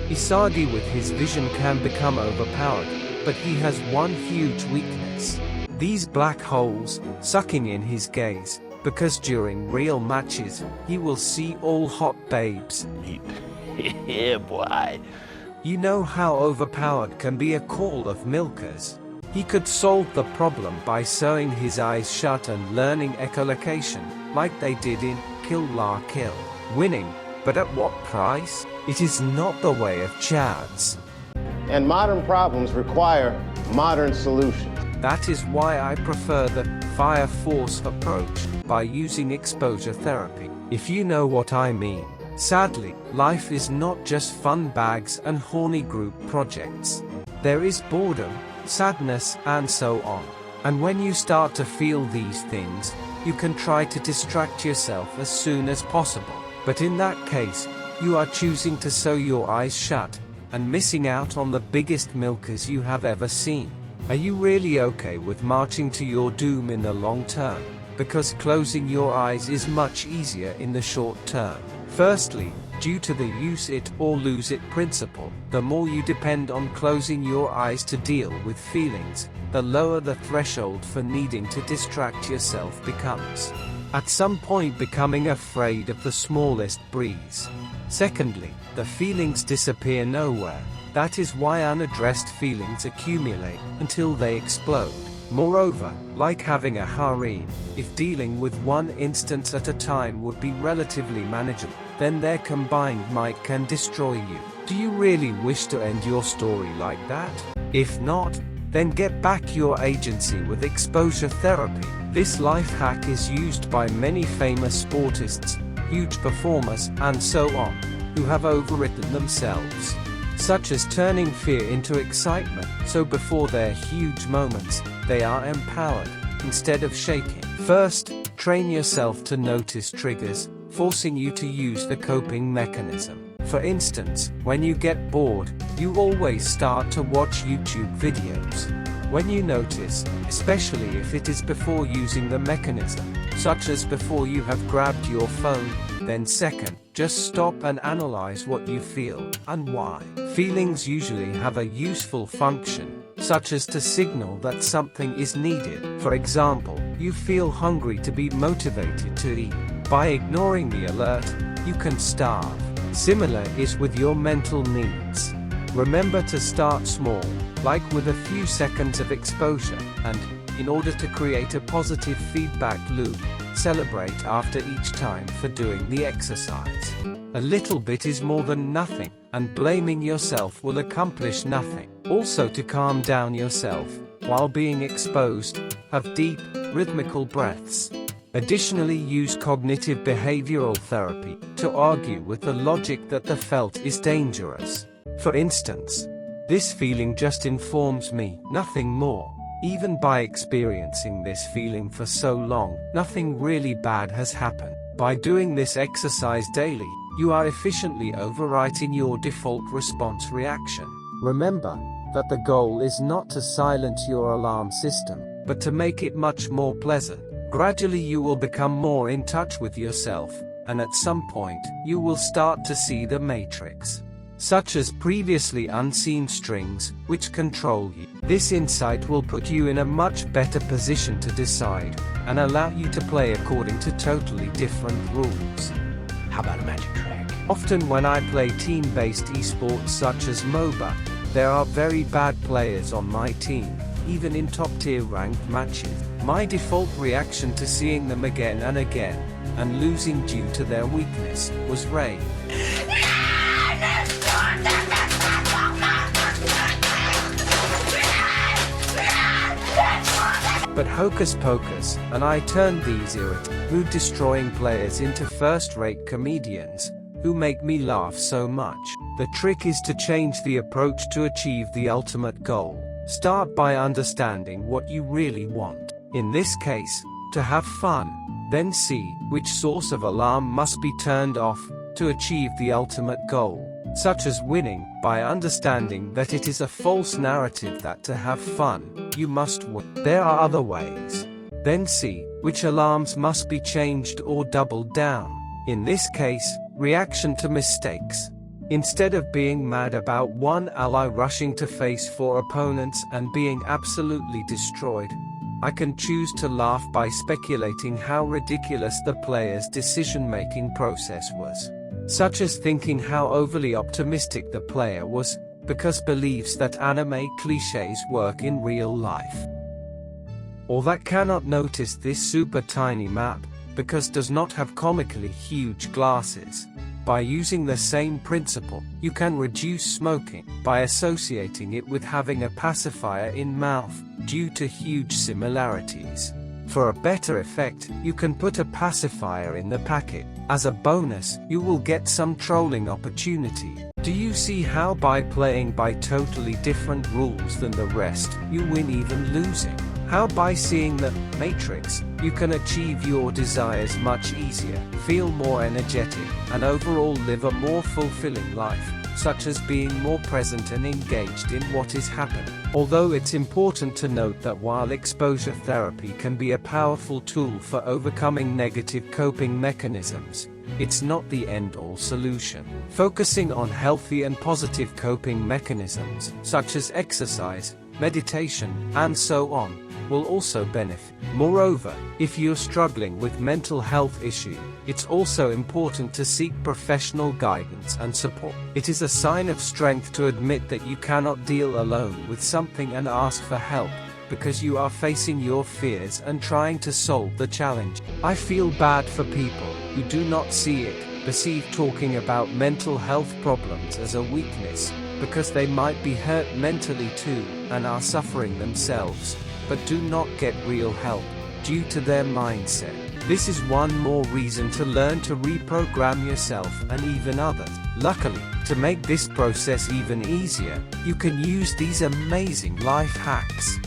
Isagi with his vision can become overpowered, but he has one huge weakness. These black holes, sucking in his gaze, because during real matches, he will see all hot babes. Yeah, boy. You know how overpowered can be a call of milkers. He could solve the problem by sewing his eyes shut and learning echolocation, like they did in Kill La Kill. Winning, but at what price? It is not the way of Chads. And modern problems require modern solutions. That is why I prefer the Fire Force approach, by using exposure therapy, if you know what I mean. Sadly, life is not just fun bags and horny group projects. There is boredom, sadness, and so on. And when you start to feel these things, you can try to distract yourself as soon as possible. But in that case, you are choosing to sew your eyes shut, and missing out on the biggest milkers you have ever seen. Are you really okay with marching to your doom in the long term? Because closing your eyes is much easier in the short term. Firstly, due to the use it or lose it principle, the more you depend on closing your eyes to deal with feelings, the lower the threshold for needing to distract yourself becomes. At some point becoming afraid of the smallest breeze. Secondly, the feelings disappear nowhere. That is why unaddressed feelings accumulate until they explode. Moreover, like having a harem, if dealing with one instance at a time would be relatively manageable, then their combined might can destroy you. Do you really wish to end your story like that? If not, then get back your agency with exposure therapy. This life hack is used by many famous sportists, huge performers, and so on, who have overwritten themselves. Such as turning fear into excitement, so before their huge moments, they are empowered, instead of shaking. First, train yourself to notice triggers, forcing you to use the coping mechanism. For instance, when you get bored, you always start to watch YouTube videos. When you notice, especially if it is before using the mechanism, such as before you have grabbed your phone, then second, just stop and analyze what you feel, and why. Feelings usually have a useful function, such as to signal that something is needed. For example, you feel hungry to be motivated to eat. By ignoring the alert, you can starve. Similar is with your mental needs. Remember to start small, like with a few seconds of exposure, and, in order to create a positive feedback loop, celebrate after each time for doing the exercise. A little bit is more than nothing, and blaming yourself will accomplish nothing. Also, to calm down yourself, while being exposed, have deep, rhythmical breaths. Additionally, use cognitive behavioral therapy to argue with the logic that the felt is dangerous. For instance, this feeling just informs me, nothing more. Even by experiencing this feeling for so long, nothing really bad has happened. By doing this exercise daily, you are efficiently overwriting your default response reaction. Remember that the goal is not to silence your alarm system, but to make it much more pleasant. Gradually you will become more in touch with yourself, and at some point, you will start to see the matrix, such as previously unseen strings, which control you. This insight will put you in a much better position to decide, and allow you to play according to totally different rules. How about a magic trick? Often when I play team-based esports such as MOBA, there are very bad players on my team, even in top-tier ranked matches. My default reaction to seeing them again and again, and losing due to their weakness, was rage. But hocus pocus, and I turned these irritable, mood-destroying players into first-rate comedians, who make me laugh so much. The trick is to change the approach to achieve the ultimate goal. Start by understanding what you really want. In this case, to have fun. Then see which source of alarm must be turned off to achieve the ultimate goal, such as winning, by understanding that it is a false narrative that to have fun, you must win. There are other ways. Then see which alarms must be changed or doubled down. In this case, reaction to mistakes. Instead of being mad about one ally rushing to face 4 opponents and being absolutely destroyed, I can choose to laugh by speculating how ridiculous the player's decision-making process was. Such as thinking how overly optimistic the player was, because believes that anime cliches work in real life. Or that cannot notice this super tiny map, because does not have comically huge glasses. By using the same principle, you can reduce smoking by associating it with having a pacifier in mouth, due to huge similarities. For a better effect, you can put a pacifier in the packet. As a bonus, you will get some trolling opportunity. Do you see how by playing by totally different rules than the rest, you win even losing? How by seeing the Matrix, you can achieve your desires much easier, feel more energetic, and overall live a more fulfilling life, such as being more present and engaged in what is happening. Although it's important to note that while exposure therapy can be a powerful tool for overcoming negative coping mechanisms, it's not the end-all solution. Focusing on healthy and positive coping mechanisms, such as exercise, meditation, and so on, will also benefit. Moreover, if you're struggling with mental health issue, it's also important to seek professional guidance and support. It is a sign of strength to admit that you cannot deal alone with something and ask for help, because you are facing your fears and trying to solve the challenge. I feel bad for people who do not see it, perceive talking about mental health problems as a weakness, because they might be hurt mentally too, and are suffering themselves, but do not get real help, due to their mindset. This is one more reason to learn to reprogram yourself and even others. Luckily, to make this process even easier, you can use these amazing life hacks.